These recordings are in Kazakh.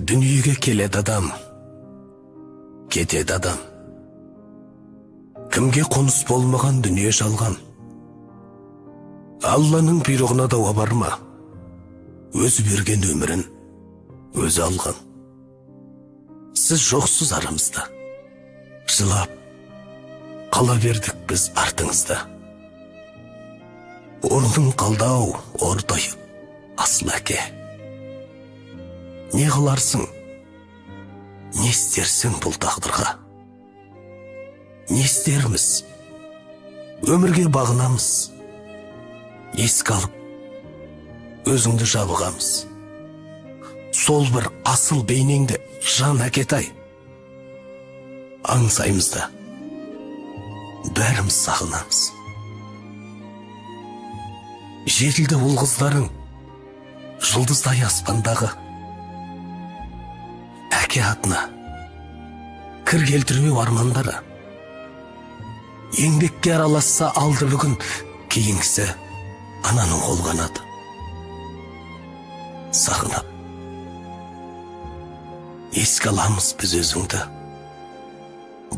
Дүниеге келеді адам, кетеді адам. Кімге қоныс болмаған дүние жалған. Алланың бұйрығына дауа барма, өзі берген өмірін өзі алған. Сіз жоқсыз арамызда, жылап қала бердік біз артыңызда. Орның қалдау, ордайып, асыл әке. Не қыларсың, не істерсің бұл тағдырға? Не істерміз, өмірге бағынамыз. Есік алып, өзіңді жабығамыз. Сол бір асыл бейнеңді жан әкетай. Аңсаймыз да, бәріміз сағынамыз. Жетілді ұл қыздарың, жұлдыздай аспандағы. Әке атына кір келтірмеу армандары. Еңбекке араласса алды бүгін, кейінгісі ананың қолғанады. Сағынап еске аламыз біз өзіңді.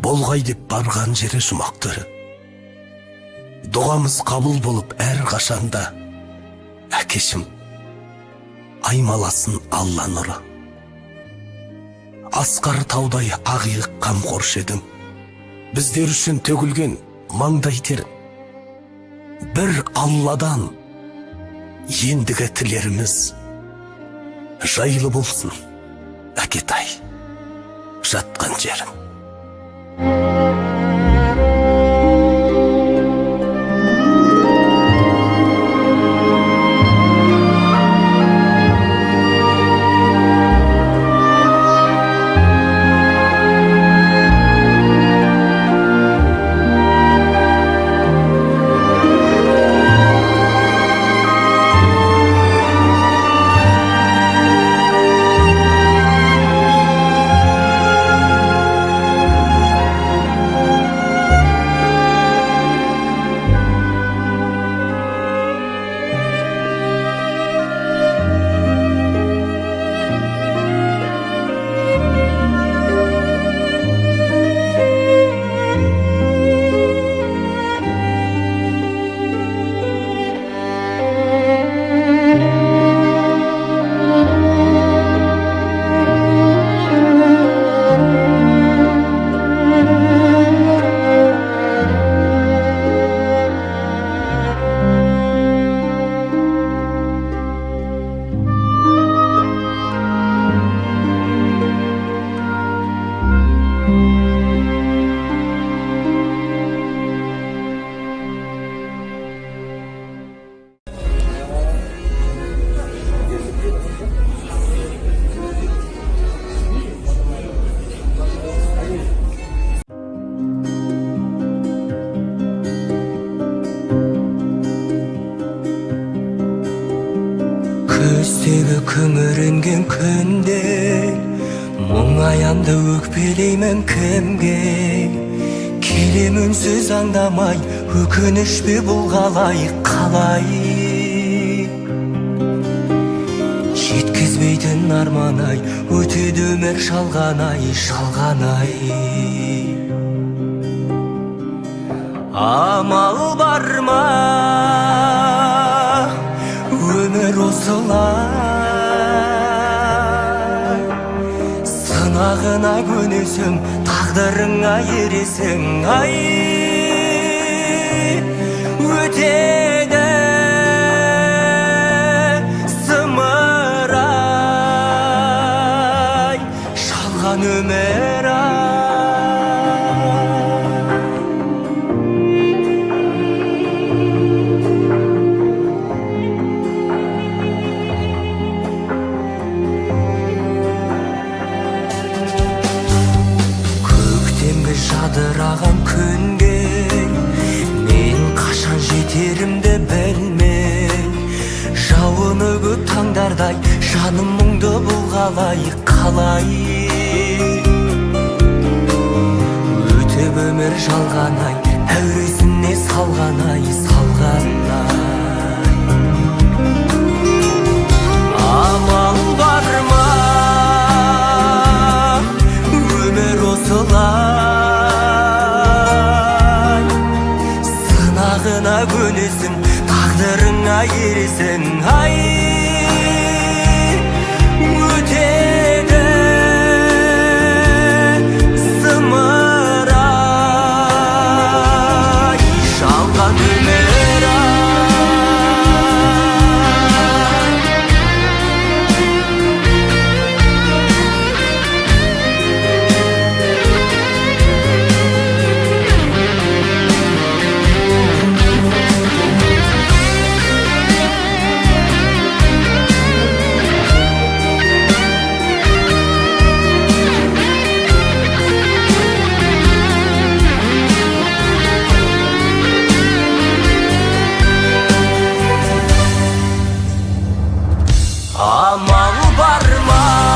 Болғай деп барған жері жұмақ төрі. Дұғамыз қабыл болып әр қашанда. Әкешім, аймаласын Алла нұры. Асқар таудай ақиық қамқоршы едің. Біздер үшін төгілген маңдай тер. Бір Алладан ендігі тілеріміз жайлы болсын, әкетай, жатқан жерім. Көздегі күңіренген күнде мұңаямды өкпелеймін кімге? Келем үнсіз аңдамай, өкініш пе бұл қалай? Жеткізбейтін арман-ай, өтеді өмір жалған-ай. Амал бар ма? Өмір осылай, сынағына көнесің, тағдырыңа ересің. Ай, өтеді зымырай, жалған өмір. Жадыраған күнге мен қашан жетерімді білмей, жауыны көп таңдардай жаным мұңды бұл қалай? Өтіп өмір жалған-ай, әуресіне салған-ай. Амал бар ма? амал барма